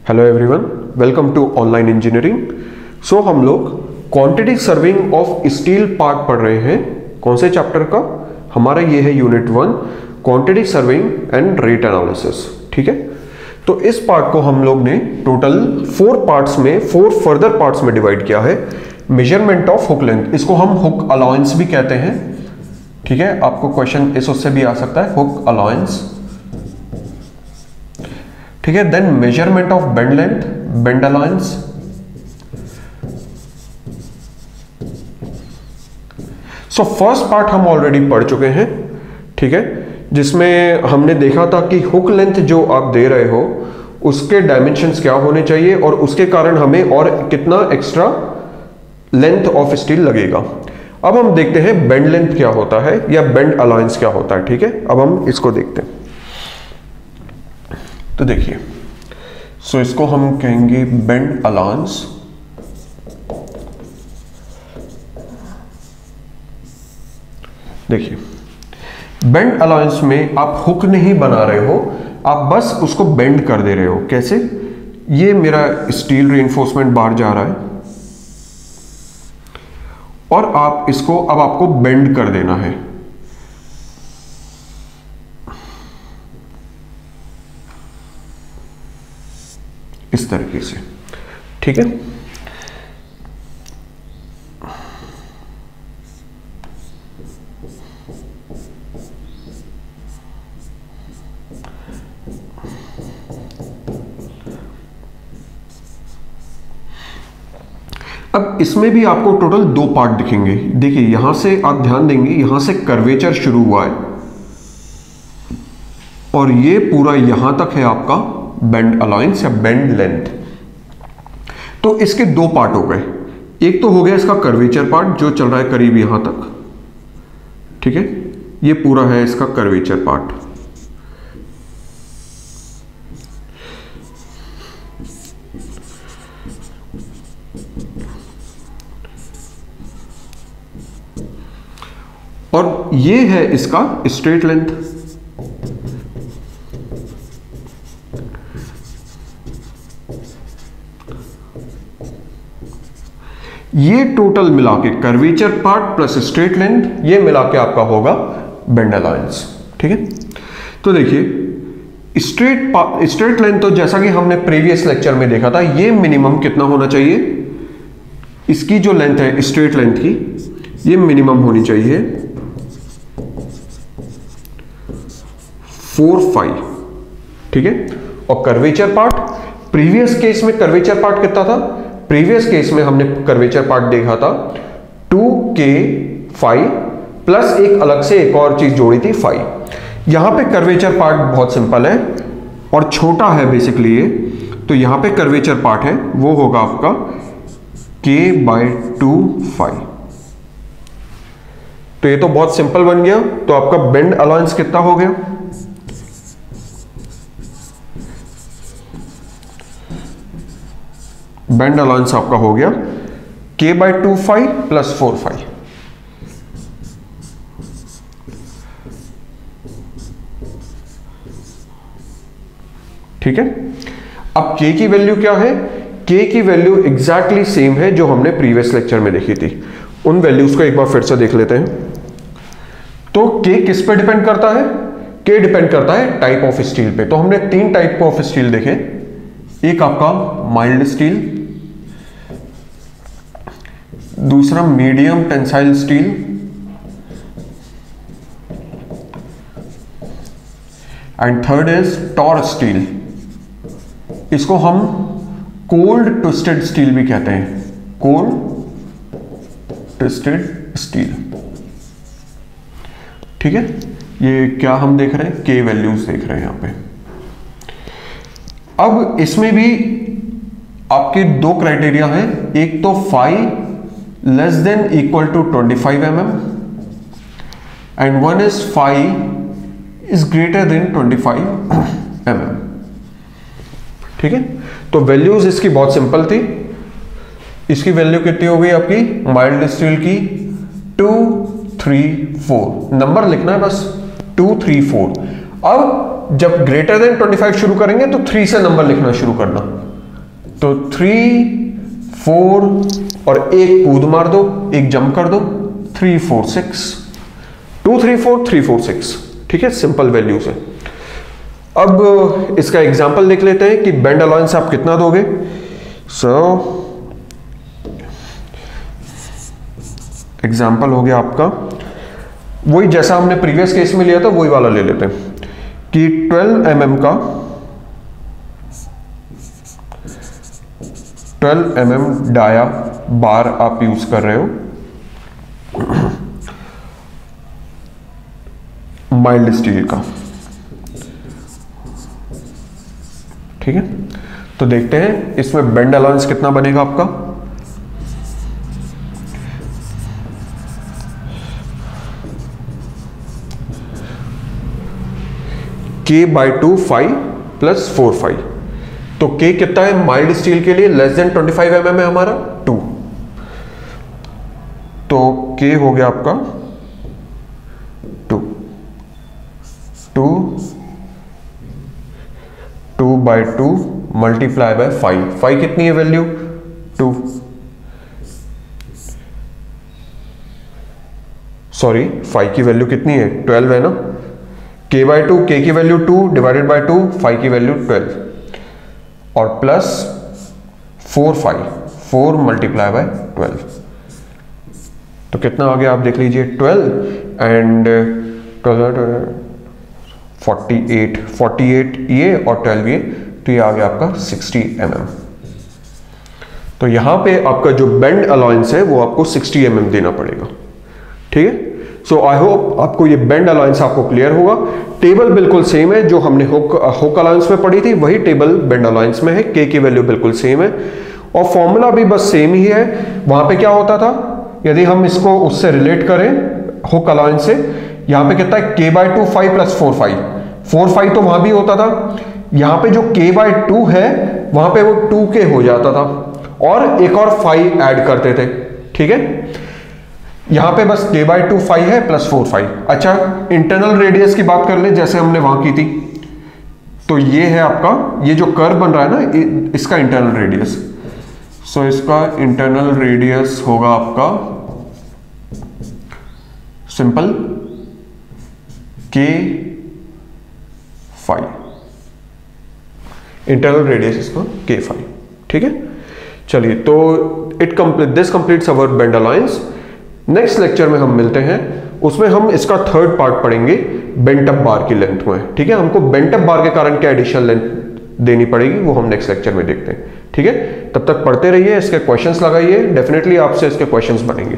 Hello everyone, welcome to online engineering. So हम लोग quantity surveying of steel part पढ़ रहे हैं। कौन से चैप्टर का? हमारा ये है unit 1, quantity serving and rate analysis. ठीक है, तो इस पार्ट को हम लोग ने टोटल 4 फर्दर पार्ट्स में डिवाइड किया है। मेजरमेंट ऑफ हुक लेंथ, इसको हम हुक अलाउंस भी कहते हैं। ठीक है, आपको क्वेश्चन इस उससे भी आ सकता है, हुक अलाउंस। ठीक है, then measurement of bend length, bend allowance. So first part हम ऑलरेडी पढ़ चुके हैं। ठीक है, जिसमें हमने देखा था कि हुक लेंथ जो आप दे रहे हो उसके डायमेंशंस क्या होने चाहिए और उसके कारण हमें और कितना एक्स्ट्रा लेंथ ऑफ स्टील लगेगा। अब हम देखते हैं बेंड लेंथ क्या होता है या बेंड अलाउंस क्या होता है। ठीक है, अब हम इसको देखते हैं। तो देखिए, सो इसको हम कहेंगे बेंड अलाउंस। देखिए, बेंड अलाउंस में आप हुक नहीं बना रहे हो, आप बस उसको बेंड कर दे रहे हो। कैसे? ये मेरा स्टील रीइंफोर्समेंट बार जा रहा है और आप इसको अब आपको बेंड कर देना है। इस तरीके से। ठीक है, अब इसमें भी आपको टोटल 2 पार्ट दिखेंगे। देखिए, यहां से आप ध्यान देंगे, यहां से कर्वेचर शुरू हुआ है और ये पूरा यहां तक है आपका बेंड अलाउंस या बेंड लेंथ। तो इसके 2 पार्ट हो गए। एक तो हो गया इसका कर्वेचर पार्ट जो चल रहा है करीब यहां तक। ठीक है, ये पूरा है इसका कर्वेचर पार्ट। और ये है इसका स्ट्रेट लेंथ। ये टोटल मिला के curvature part plus straight length, ये मिला के आपका होगा बेंड अलाउंस। ठीक है, तो देखिए स्ट्रेट लेंथ, तो जैसा कि हमने प्रीवियस लेक्चर में देखा था, ये मिनिमम कितना होना चाहिए? इसकी जो लेंथ है स्ट्रेट लेंथ की, ये मिनिमम होनी चाहिए 4-5। ठीक है, और कर्वेचर पार्ट, प्रीवियस केस में कर्वेचर पार्ट कितना था? प्रीवियस केस में हमने कर्वेचर पार्ट देखा था 2K5 प्लस एक अलग से एक और चीज जोड़ी थी 5। यहां पे कर्वेचर पार्ट बहुत सिंपल है और छोटा है बेसिकली ये, तो यहां पे कर्वेचर पार्ट है वो होगा आपका K/2 5। तो ये तो बहुत सिंपल बन गया। तो आपका बेंड अलाउंस कितना हो गया? बेंड अलाउंस आपका हो गया K/2 5 प्लस 4 5। ठीक है, अब K की वैल्यू क्या है? K की वैल्यू एग्जैक्टली सेम है जो हमने प्रीवियस लेक्चर में देखी थी। उन वैल्यूज को एक बार फिर से देख लेते हैं। तो K किस पे डिपेंड करता है? K डिपेंड करता है टाइप ऑफ स्टील पे। तो हमने 3 टाइप ऑफ स्टील देखे। एक आपका माइल्ड स्टील, दूसरा medium tensile steel, and third is tor steel. इसको हम कोल्ड ट्विस्टेड स्टील भी कहते हैं, कोल्ड ट्विस्टेड स्टील। ठीक है, ये क्या हम देख रहे हैं? K वैल्यूज देख रहे हैं यहां पे। अब इसमें भी आपके 2 क्राइटेरिया हैं। एक तो phi less than equal to 25 mm and one is phi is greater than 25 mm। ठीक है, तो वैल्यूज इसकी बहुत सिंपल थी। इसकी वैल्यू कितनी हो गई आपकी माइल्ड स्टील की? 2, 3, 4। नंबर लिखना है बस, 2, 3, 4। अब जब ग्रेटर देन 25 शुरू करेंगे तो 3 से नंबर लिखना शुरू करना। तो 3 4 और एक कूद मार दो, एक जंप कर दो, 3 4 6, 2 3 4 3 4 6। ठीक है, सिंपल वैल्यूज है। अब इसका एग्जांपल देख लेते हैं कि बेंड अलाउंस आप कितना दोगे। एग्जाम्पल हो गया आपका वही जैसा हमने प्रीवियस केस में लिया था, वही वाला ले लेते हैं कि 12 mm का 12 mm डाया बार आप यूज कर रहे हो, माइल्ड स्टील का। ठीक है, तो देखते हैं इसमें बेंड अलाउंस कितना बनेगा आपका। K/2 5 plus 4 5। तो K कितना है माइल्ड स्टील के लिए, लेस देन 25 mm है हमारा 2। तो K हो गया आपका 2/2 मल्टीप्लाई बाय 5 कितनी है वैल्यू 2, सॉरी 5 की वैल्यू कितनी है 12 है ना। K/2, K की वैल्यू 2 डिवाइडेड बाय 2, 5 की वैल्यू 12 और प्लस 4 मल्टीप्लाई बाय 12। तो कितना आ गया आप देख लीजिए 12 एंड 48 ये और 12 ये, तो ये आ गया आपका 60 mm। तो यहां पे आपका जो बेंड अलाउंस है वो आपको 60 mm देना पड़ेगा। ठीक है, सो आई होप आपको ये बेंड अलाउंस आपको क्लियर होगा। टेबल बिल्कुल सेम है जो हमने हुक अलाउंस में पढ़ी थी, वही टेबल बेंड अलाउंस में है। K की वैल्यू बिल्कुल सेम है और फॉर्मूला भी बस सेम ही है। वहां पे क्या होता था, यदि हम इसको उससे रिलेट करें हुक अलाउंस से, यहां पे कितना है K/2 5 प्लस 4 5 तो वहां भी होता था। यहां पे जो K/2 है वहां पे वो 2K हो जाता था और एक और 5 ऐड करते थे। ठीक है, यहां पे बस K/2 5 है प्लस 4 5। अच्छा, इंटरनल रेडियस की बात कर ले जैसे हमने वहां की थी, तो ये है आपका, ये जो कर्व बन रहा है ना, इसका इंटरनल रेडियस। सो इसका इंटरनल रेडियस होगा आपका सिंपल K5, इंटरनल रेडियस इसका K5। ठीक है, चलिए, तो this completes our bend allowance. Next lecture में हम मिलते हैं, उसमें हम इसका थर्ड पार्ट पढ़ेंगे बेंट अप बार की लेंथ में। ठीक है, हमको बेंट अप बार के कारण क्या एडिशनल लेंथ देनी पड़ेगी वो हम नेक्स्ट लेक्चर में देखते हैं। ठीक है, तब तक पढ़ते रहिए, इसके क्वेश्चंस लगाइए, डेफिनेटली आपसे इसके क्वेश्चंस बनेंगे।